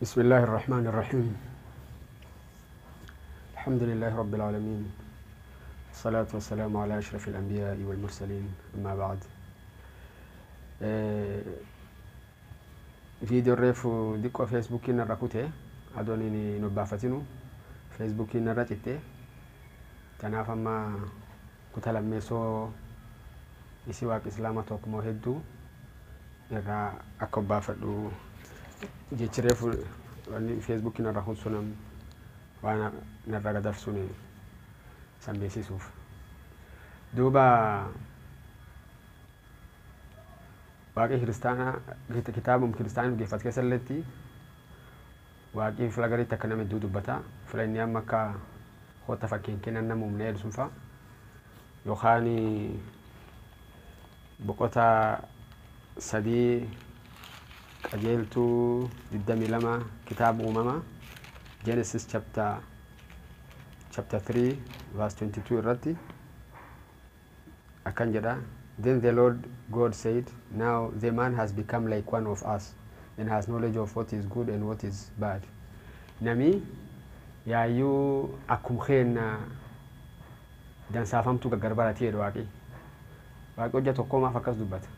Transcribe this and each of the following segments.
بسم الله الرحمن الرحيم. الحمد لله رب العالمين، الصلاة والسلام على أشرف الأنبياء والمرسلين، أما بعد. فيديو الريفو ديكو فيسبوك نراكوته أدوني نبافتينو فيسبوك نراتيته تنافا ما كتلا ميسو يسيواك إسلامة توكمو هدو نرا أكبا فدو جيتشريفو فيسبوك نراكوت سنم وانا نرى قدف سنين سنبيسي سوف دوبا واقعي كريستانا كتابهم كريستانا بقفت كسر التي واقعي فلقري تكنا من دودو بتا فلاني أمكا هو تفكين كنا نمو من يد سنفا يوخاني بقوتا سدي أجيلتو الدمي لما كتاب أماما Genesis chapter 3 verse 22 irratti akan jedha. Then the Lord God said, now the man has become like one of us and has knowledge of what is good and what is bad. Nami yaayyuu akkum keenna dansaafamtu gaggarbaratii jedhu waaqi hojja tokko maaf akkas dubbata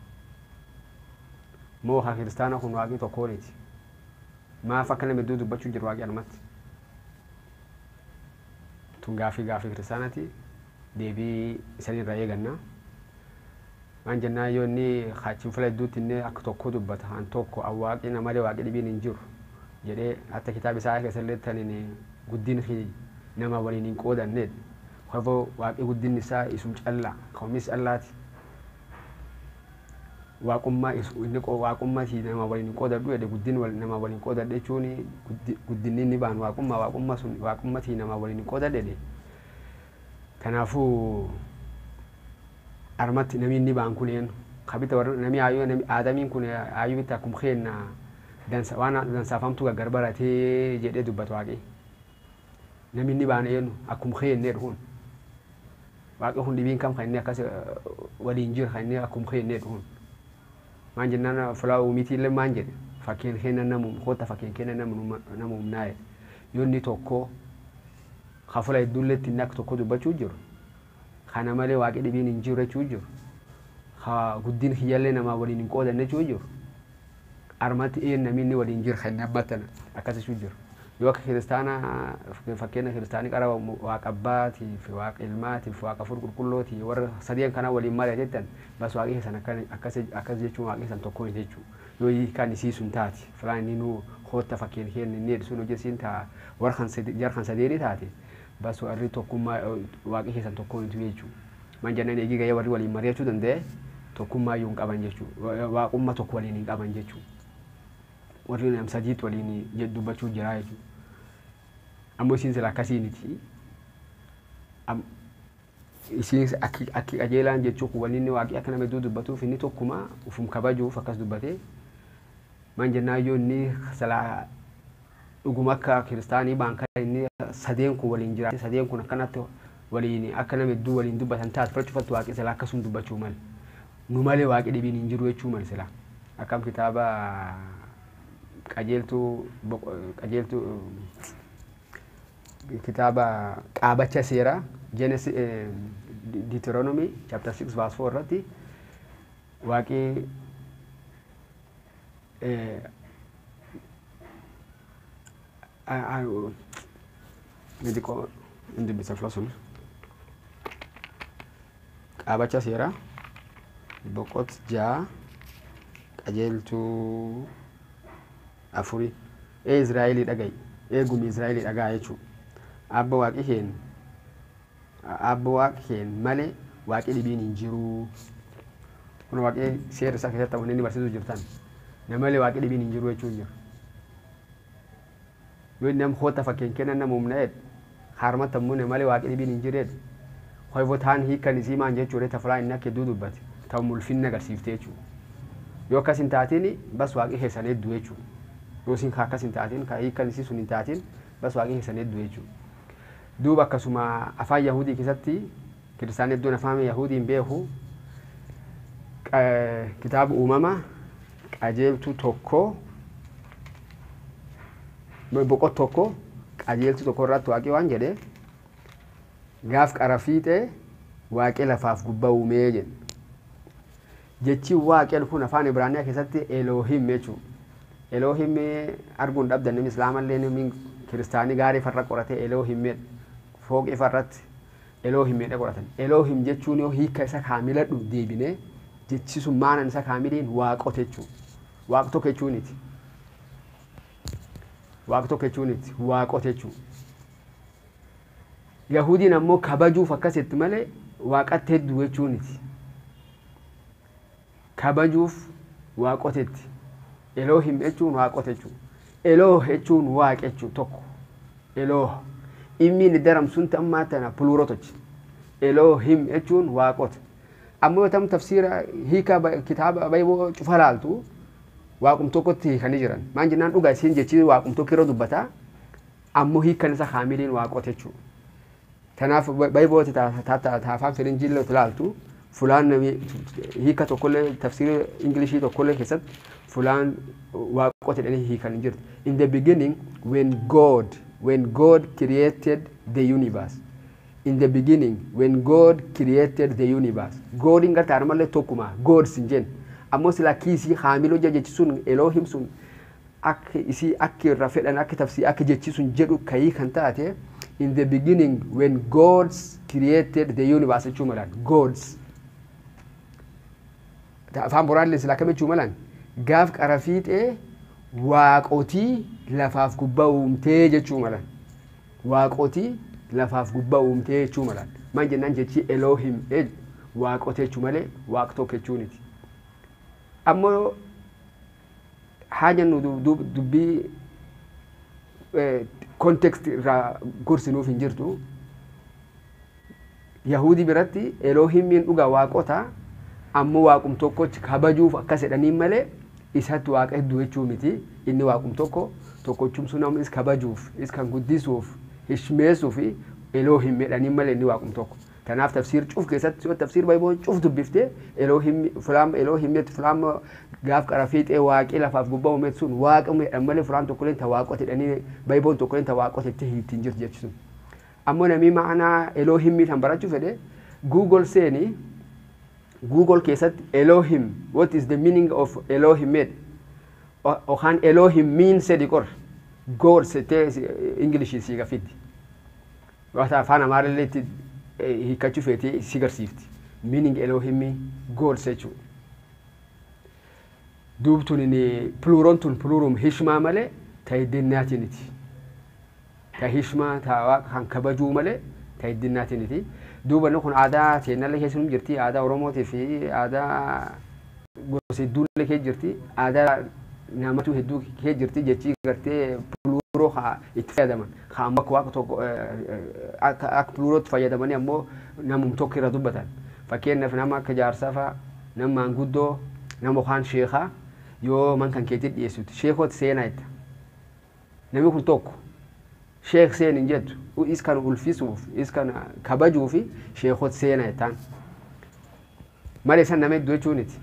moo haa kiristaana kun waaqi tokkooniti maaf akka nama hedduu dubbachuu jiru waaqi anumatti tun gaafii kiristaanati deebii isanii irraa eeganna waan jennaa yoo inni haachin fula hedduutti inni akka tokko dubbata an tokko awwaaqi namalee waaqi dhibiin hin jiru jedhee hatta kitaaba isaa keessallee taniin guddin nama waliin hin qoodanne hafoo waaqi guddin isaa isum callaa qawmis allaati waaqummaa inni waaqummaati nama waliin hin qoodadhu jedhe guddin nama waliin qoodadhe jechuun guddinni inni baan waaqummaa sun waaqummaati nama waliin hin qoodadhe kanaafuu armatti namni inni baan kuneen kabita warra namni aadamiin kun ayyuu bitta akkum keenna dansaafamtu gaggarbaratee jedhee dubbatu waaqi namni inni baan eenyu akkum keennee dhuun waaqi kun dhibiin kam kan inni akkas waliin jira kan inni akkum keennee dhuun maan jennaan fulaa miti illee maan jedhe fakkeen kenna namu hoota fakkeen kenna namu naaye yoonni tokko khafula idulletti nak tokko dubbachuu jiru kana malee waaqi dhibiin hin jiru jechuu jiru ha guddin hiyalle nama waliin hin qoodanne jechuu jiru armati namni waliin jiru kan abbatana akkas jechuu jiru yoo akka kiristaana fakkeenya kiristaanii qara waaqa abbaati fi waaqa ilmaati fi waaqa qulqullooti warra sadeen kana waliin malee jettan bas waaqi san akkas jechuun waaqi san tokko jechuu yoo kan isii sun taati filaan nu hoota fakkeenya kenni ne sun hojjesin ta warkan sadeeni taati bas warri tokkummaa waaqi san tokko jechuu man jannaan eegi gaya warri waliin mari'achuu danda'e tokkummaa yuun qaban jechuu waaqummaa tokko waliin hin qaban jechuu warri nam sajiit waliin dubbachuu jira jechuu ammoo isin sila akkasiiniti isin akki qajeelaan jechuu waliin waaqi akka nama dubbatuuf inni tokkuma ufum kabajuuf akkas dubbate man jennaan yoo inni sala dhuguma akka kiristaanii baankaa inni sadeen kun waliin jira sadeen kun akkanatti waliin akka nama hedduu waliin dubbatan taat fudhachuufatti waaqi sila akkasum dubbachuu mal nu malee waaqi dhibiin hin jiru jechuu mal sila akkam kitaaba qajeeltu kitaaba qaabacha seera Genesis Deuteronomy chapter 6 verse 4 irratti waaqi Mediko indi bisa flasun qaabacha seera boqot jaa qajeeltu afuri Israa'eli dhagay gumi Israa'eli dhagaa jechuu abba waaqeen malee waaqi dhibiin hin jiru kun waaqi seera isaa keessatti wanni barsiisuu jirtan nama malee waaqi dhibiin hin jiru jechuu jira yoo nam hoota fakkeen kennan nama humna harmata mune malee waaqi dhibiin hin jireed hoyvo taan hiikan isii maan jechuudha taflaa inni akka hedduu dubbate ta'u mulfinna agarsiiftee jechuu yoo akkas hin taatiin bas waaqi keessan hedduu jechuu yoo isin akkas hin taatiin ka hiikan isii sun hin taatiin bas waaqi keessan hedduu jechuu duuba akkasuma afaan yahudii keessatti kiristaan hedduun afaan yahudii hin beeku kitaaba uumama qajeeltu tokko boqot tokko qajeeltu tokko irratti waaqi waan jedhe gaaf qarafiite waaqi lafaaf gubbaa uumee jedhe jechi waaqi kun afaan Ibraaniyaa keessatti Elohim jechuudha. Elohim arguun dhabdan namni Islaamallee namni kiristaanii gaarii farra qorate Elohim fooqii farratti Elohim qoratan. Elohim jechuun yoo hiika isa kaamiladhu deebine jechi sun maanan isa kaamiliin waaqota jechuudha. Waaqa tokko jechuuniti. Waaqa tokko jechuuniti waaqota jechuudha. Yahudiin ammoo kabajuuf akkasitti malee waaqatti hedduu jechuuniti. Kabajuuf waaqotetti. Elohim jechuun waaqota jechuudha. Eloh jechuun waaqa jechuudha tokko. Eloh. Inni ni daram sun ta'ammaa tana puluurotochi. Elohim jechuun waaqota. Ammoo tam tafsiira hiika kitaaba Baayiboo cufa laaltu waaqum tokkotti hiikanii jiran. Maan jennaan dhugaa isiin jechi waaqum tokko irra dubbata. Ammoo hiikan isa kaamiliin waaqota jechuudha. Tanaaf Baayiboo taafaan fedhin jillee laaltu fulaan hiika tokkollee tafsiira Ingilishii tokkollee keessatti fulaan waaqota jedhanii hiikan jirti. In the beginning when God created the universe. In the beginning, when God created the universe. God inga tarmalle tokuma. God sinjen. Ammo sila kisi hamilo jechi sun Elohim sun ak isi ak rafedan ak tafsir ak jechi sun jedu kai kan taate. In the beginning, when God created the universe chumalan. Gods. Faham Qur'aan sila kame chumalan. Gaaf qarafite waaqoti lafaaf gubbaa uumtee jechuu malan. Waaqoti lafaaf gubbaa uumtee jechuu malan. Maan jennaan jechi Elohim waaqota jechuu malee waaqa tokko jechuuniti. Ammoo haja nu dubbii kontekst irraa gorsinuuf hin jirtu. Yahudi biratti Elohimiin dhugaa waaqota ammoo waaqum tokkochi kabajuuf akkas jedhaniin malee isatti waaqa hedduu jechuu miti. Inni waaqum tokkochum sun ammoo is kabajuuf is kan guddisuuf hishmeessuuf Elohim jedhanii malee inni waaqum tokko. Kanaaf tafsiir cuuf keessatti yoo tafsiir Baayiboo cuuf dubbifte Elohim fulaan gaaf qarafiixee waaqii lafaaf gubbaa uumeet sun waaqa jedhan malee fulaan tokkolleen ta waaqota jedhanii Bayboon tokkolleen ta waaqota itti hiitiin jirti jechuun. Ammoo namni ma'anaa Elohim kan barachuu fedhe Google seeni Google keessatti Elohim what is the meaning of Elohim Ohan Elohim means sedikor God sete English si gafiti. Wata afaan Amaaralleetti hiikachuu feetee si garsiifti. Meaning Elohim God sechu. Duubtun inni plurum hishmaa malee ta hiddinaatiniti. Ta hishmaa ta waaqa kan kabajuu malee ta hiddinaatiniti. Duuba kun aadaa seenallee keessumaa jirti. Aadaa Oromootii fi aadaa gosa hedduullee keessa jirti. Aadaa namatu hedduu keessa jirti jechi gartee pluuroo haa itti fayyadaman. Haa amma waaqa tokko akka pluurootti fayyadamanii ammoo namum tokko irra dubbatan. Fakkeenyaaf nama akka jaarsaa fa'a, nama maanguddoo, nama waan sheekaa yoo man kan keetti dhiyeessutti. Sheekooti seenaa itti. Namni kun tokko sheek seen hin jettu. Is kan ulfisuuf, is kan kabajuufi sheekooti seenaa ittaan. Malee san nama hedduu jechuuniti.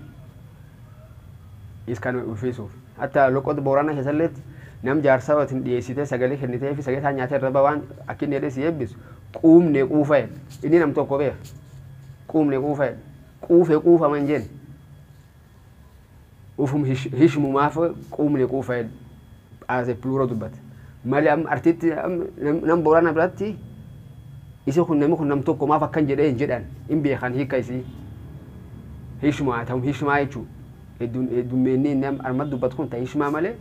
Is kan ulfisuuf. Hatta loqoota Booranaa keessalleetti nam jaarsaa watiin dhiyeessitee sagalee kennitee fi sagalee nyaatee irra bawaan akka inni dheedhee si eebbisu quumnee quufa'e. Inni nam tokko beeka. Quumnee quufa'e. Quufee quufaman jeen. Ufum hishmumaaf quumnee quufa'e as pluuroo dubbate. Malee artiitti nam Booranaa biratti isi kun namni kun nam tokko maaf akkan jedhee hin jedhan hin beekan hiika isii. Hishmaa ta'um hishmaa jechuudha. Heddummeennii nam armat dubbatu kun ta hishmaa malee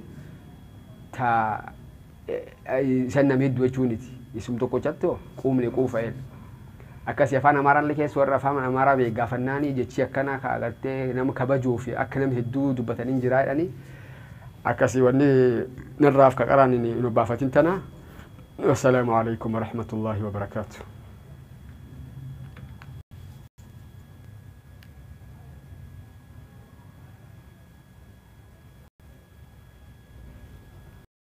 ta san nama hedduu jechuuniti. Isum tokkochatti quumnee quufa'e. Akkasii afaan Amaaraallee keessa warra afaan Amaaraa beeggaafannaanii jechi akkana agartee nama kabajuuf akka nama hedduu dubbatanii jiraa jedhanii akkasii wanni narraaf ka qaraan hin baafatin tana. Assalaamu alaikum warahmatullaahi wabarakaatuh.